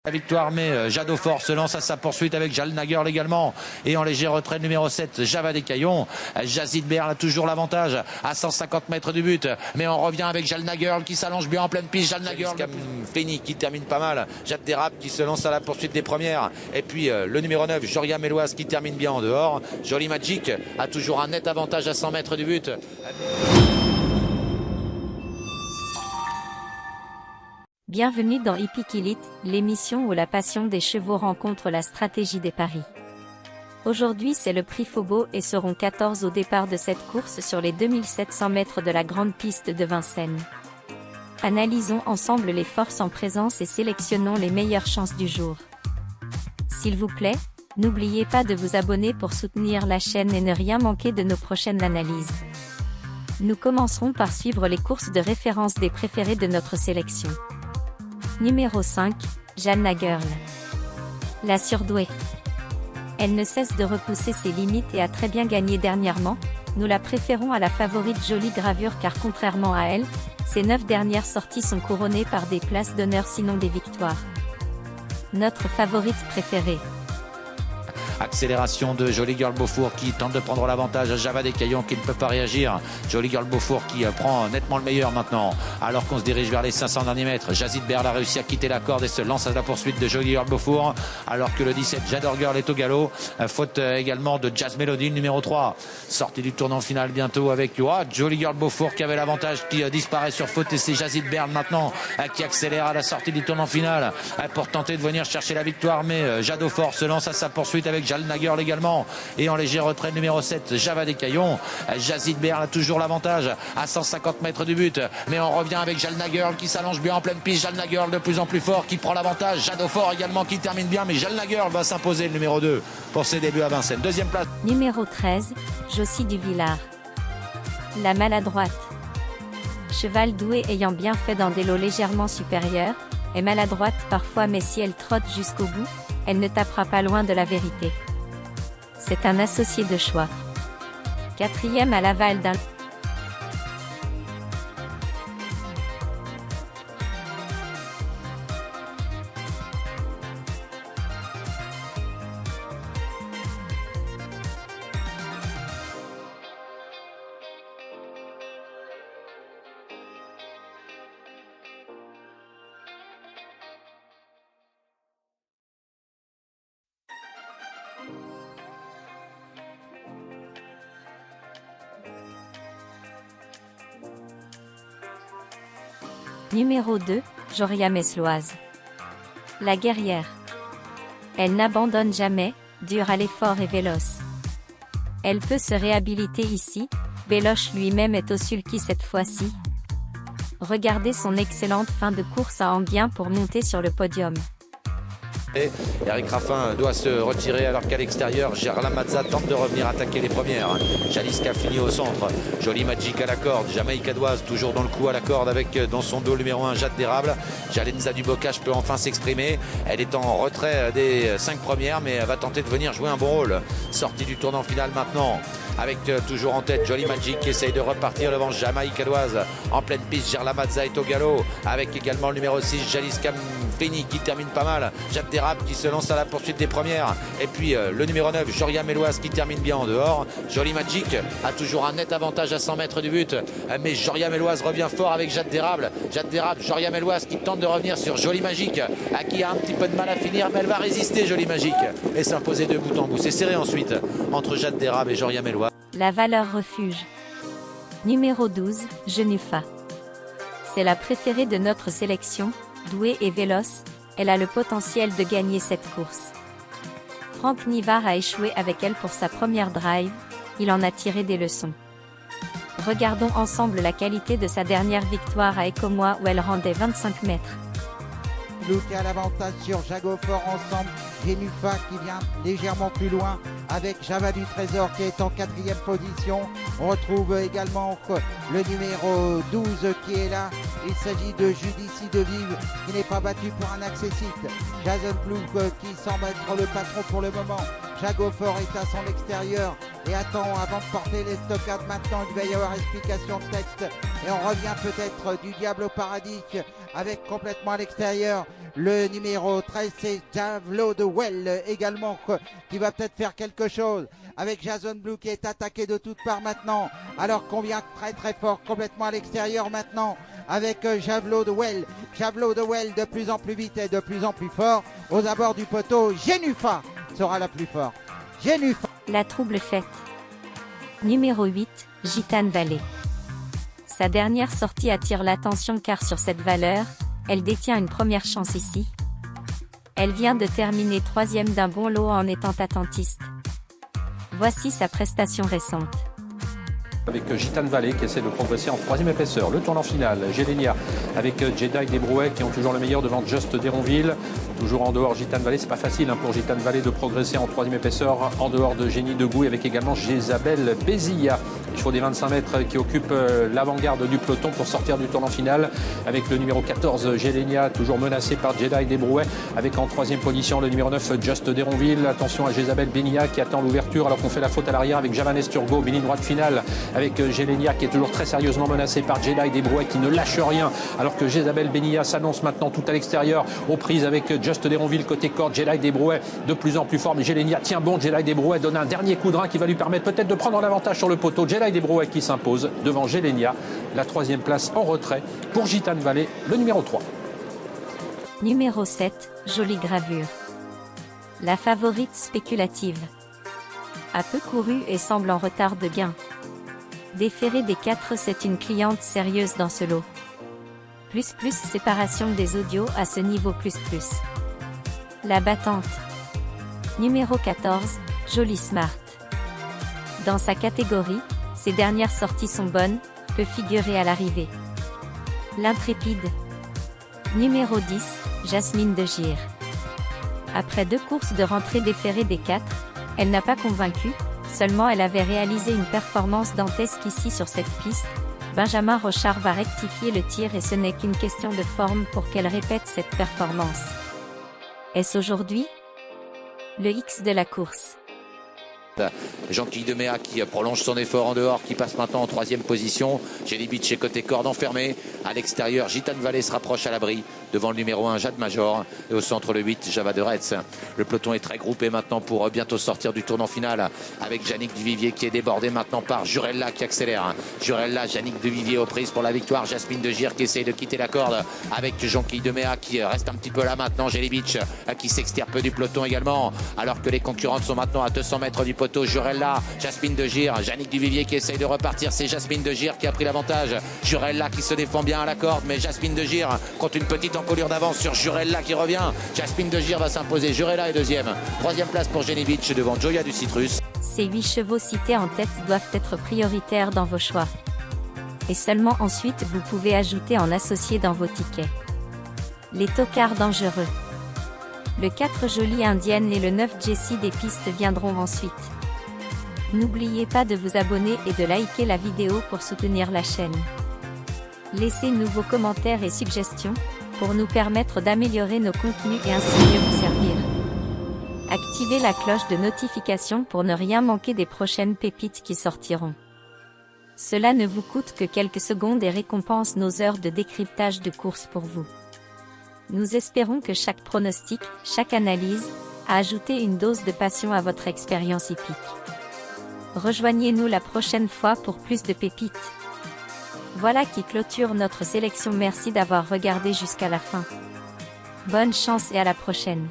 La victoire, mais Jadot Fort se lance à sa poursuite avec Jalnagirl également. Et en léger retrait, numéro 7, Java des Caillons. Jazid Berl a toujours l'avantage à 150 mètres du but. Mais on revient avec Jalnagirl qui s'allonge bien en pleine piste. Jalnagirl Féni qui termine pas mal. Jade Dérab qui se lance à la poursuite des premières. Et puis le numéro 9, Joria Méloise qui termine bien en dehors. Joli Magic a toujours un net avantage à 100 mètres du but. Bienvenue dans Hippique Elite, l'émission où la passion des chevaux rencontre la stratégie des paris. Aujourd'hui c'est le prix Fobo et seront 14 au départ de cette course sur les 2700 mètres de la grande piste de Vincennes. Analysons ensemble les forces en présence et sélectionnons les meilleures chances du jour. S'il vous plaît, n'oubliez pas de vous abonner pour soutenir la chaîne et ne rien manquer de nos prochaines analyses. Nous commencerons par suivre les courses de référence des préférés de notre sélection. Numéro 5, Jalnagirl. La surdouée. Elle ne cesse de repousser ses limites et a très bien gagné dernièrement. Nous la préférons à la favorite Jolie Gravure car contrairement à elle, ses 9 dernières sorties sont couronnées par des places d'honneur sinon des victoires. Notre favorite préférée. Accélération de Jolie Girl Beaufour qui tente de prendre l'avantage à Java des Caillons qui ne peut pas réagir. Jolie Girl Beaufour qui prend nettement le meilleur maintenant. Alors qu'on se dirige vers les 500 derniers mètres. Jazid Berl a réussi à quitter la corde et se lance à la poursuite de Jolie Girl Beaufour. Alors que le 17 Jador Girl est au galop. Faute également de Jazz Melody, le numéro 3. Sortie du tournant final bientôt avec Jolie Girl Beaufour qui avait l'avantage qui disparaît sur faute. Et c'est Jazid Berl maintenant qui accélère à la sortie du tournant final pour tenter de venir chercher la victoire. Mais Jadot Fort se lance à sa poursuite avec Jalnagirl également. Et en léger retrait, numéro 7, Java des Caillons. Jazid Berl a toujours l'avantage à 150 mètres du but. Mais on revient avec Jalnagirl qui s'allonge bien en pleine piste. Jalnagirl de plus en plus fort qui prend l'avantage. Jadot Fort également qui termine bien. Mais Jalnagirl va s'imposer, le numéro 2, pour ses débuts à Vincennes. Deuxième place. Numéro 13, Jossie Duvillard. La maladroite. Cheval doué ayant bien fait dans des lots légèrement supérieurs, est maladroite parfois mais si elle trotte jusqu'au bout, elle ne tapera pas loin de la vérité. C'est un associé de choix. 4e à l'aval d'un... Numéro 2, Joria Mesloise. La guerrière. Elle n'abandonne jamais, dure à l'effort et véloce. Elle peut se réhabiliter ici, Béloche lui-même est au sulky cette fois-ci. Regardez son excellente fin de course à Anguien pour monter sur le podium. Eric Raffin doit se retirer alors qu'à l'extérieur, Gerla Mazza tente de revenir attaquer les premières. Jaliska finit au centre. Jolie Magic à la corde. Jamaïcadoise toujours dans le coup à la corde avec dans son dos le numéro 1 Jade d'Érable. Jalenza Dubocage peut enfin s'exprimer. Elle est en retrait des 5 premières mais elle va tenter de venir jouer un bon rôle. Sortie du tournant final maintenant. Avec toujours en tête Jolie Magic qui essaye de repartir devant Jamaïcadoise. En pleine piste, Gerla Mazza est au galop. Avec également le numéro 6, Jaliska Féni qui termine pas mal. Jade Dérab qui se lance à la poursuite des premières. Et puis le numéro 9, Joria Méloise qui termine bien en dehors. Jolie Magic a toujours un net avantage à 100 mètres du but. Mais Joria Méloise revient fort avec Jade Dérab. Jade Dérab, Joria Méloise qui tente de revenir sur Jolie Magic. Qui a un petit peu de mal à finir, mais elle va résister, Jolie Magic. Et s'imposer de bout en bout. C'est serré ensuite entre Jade Dérab et Joria Méloise. La valeur refuge. Numéro 12, Genufa. C'est la préférée de notre sélection, douée et véloce, elle a le potentiel de gagner cette course. Franck Nivard a échoué avec elle pour sa première drive, il en a tiré des leçons. Regardons ensemble la qualité de sa dernière victoire à Écomois où elle rendait 25 mètres. Look à l'avantage sur Jago Fort ensemble. Genufa qui vient légèrement plus loin avec Java du Trésor qui est en 4e position. On retrouve également le numéro 12 qui est là. Il s'agit de Judici de Vive qui n'est pas battu pour un accessite. Jason Ploug qui semble être le patron pour le moment. Jago Fort est à son extérieur et attend avant de porter les stockades. Maintenant, il va y avoir explication de texte et on revient peut-être du diable au paradis avec complètement à l'extérieur le numéro 13, c'est Javelot de Well également qui va peut-être faire quelque chose avec Jason Blue qui est attaqué de toutes parts maintenant, alors qu'on vient très très fort complètement à l'extérieur maintenant avec Javelot de Well. Javelot de Well de plus en plus vite et de plus en plus fort aux abords du poteau. Genufa sera la plus forte. Genufa. La trouble faite. Numéro 8, Gitane Valley. Sa dernière sortie attire l'attention car sur cette valeur, elle détient une première chance ici. Elle vient de terminer 3e d'un bon lot en étant attentiste. Voici sa prestation récente. Avec Gitane Valley qui essaie de progresser en 3e épaisseur. Le tournant final, Gélenia avec Jedi Desbrouets qui ont toujours le meilleur devant Just d'Héronville. Toujours en dehors Gitane Valley, c'est pas facile pour Gitane Valley de progresser en 3e épaisseur en dehors de Génie de Gouy avec également Jézabel Bézilla. Il faut des 25 mètres qui occupent l'avant-garde du peloton pour sortir du tournant final avec le numéro 14 Gélenia toujours menacé par Jedi Desbrouets avec en 3e position le numéro 9 Just d'Héronville. Attention à Jézabel Bézilla qui attend l'ouverture alors qu'on fait la faute à l'arrière avec Javan Esturgo, ligne droite finale avec Gélenia qui est toujours très sérieusement menacé par Jedi Desbrouets qui ne lâche rien alors que Jézabel Bézilla s'annonce maintenant tout à l'extérieur aux prises avec Just d'Héronville côté corde. Jedi Desbrouets de plus en plus fort mais Gélenia tient bon. Jedi Desbrouets donne un dernier coup de rein qui va lui permettre peut-être de prendre l'avantage sur le poteau. Jedi Desbrouets qui s'impose devant Gélenia. La 3e place en retrait pour Gitane Valley, le numéro 3. Numéro 7, jolie gravure. La favorite spéculative. A peu couru et semble en retard de gain. Déféré des 4, c'est une cliente sérieuse dans ce lot. Plus séparation des audios à ce niveau plus. La battante. Numéro 14, Jolie Smart. Dans sa catégorie, ses dernières sorties sont bonnes, peut figurer à l'arrivée. L'intrépide. Numéro 10, Jasmine de Gire. Après 2 courses de rentrée déférée des 4, elle n'a pas convaincu, seulement elle avait réalisé une performance dantesque ici sur cette piste. Benjamin Rochard va rectifier le tir et ce n'est qu'une question de forme pour qu'elle répète cette performance. Est-ce aujourd'hui? Le X de la course. Jean-Guy Deméa qui prolonge son effort en dehors, qui passe maintenant en 3e position. Jelly Beach est côté corde enfermé. À l'extérieur, Gitane Valley se rapproche à l'abri devant le numéro 1 Jade Major et au centre le 8 Java de Retz. Le peloton est très groupé maintenant pour bientôt sortir du tournant final avec Yannick Duvivier qui est débordé maintenant par Jurella qui accélère. Jurella, Yannick Duvivier aux prises pour la victoire. Jasmine de Gire qui essaye de quitter la corde avec Jean-Guy Deméa qui reste un petit peu là maintenant. Jelly Beach qui s'extirpe du peloton également alors que les concurrentes sont maintenant à 200 mètres du poteau. Jurella, Jasmine de Gire, Yannick Duvivier qui essaye de repartir. C'est Jasmine de Gire qui a pris l'avantage. Jurella qui se défend bien à la corde, mais Jasmine de Gire compte une petite encolure d'avance sur Jurella qui revient. Jasmine de Gire va s'imposer. Jurella est 2e. 3e place pour Jenny Beach devant Joya du Citrus. Ces 8 chevaux cités en tête doivent être prioritaires dans vos choix. Et seulement ensuite vous pouvez ajouter en associé dans vos tickets. Les tocards dangereux. Le 4 Jolie Indienne et le 9 Jessie des pistes viendront ensuite. N'oubliez pas de vous abonner et de liker la vidéo pour soutenir la chaîne. Laissez-nous vos commentaires et suggestions, pour nous permettre d'améliorer nos contenus et ainsi mieux vous servir. Activez la cloche de notification pour ne rien manquer des prochaines pépites qui sortiront. Cela ne vous coûte que quelques secondes et récompense nos heures de décryptage de course pour vous. Nous espérons que chaque pronostic, chaque analyse, a ajouté une dose de passion à votre expérience hippique. Rejoignez-nous la prochaine fois pour plus de pépites. Voilà qui clôture notre sélection. Merci d'avoir regardé jusqu'à la fin. Bonne chance et à la prochaine.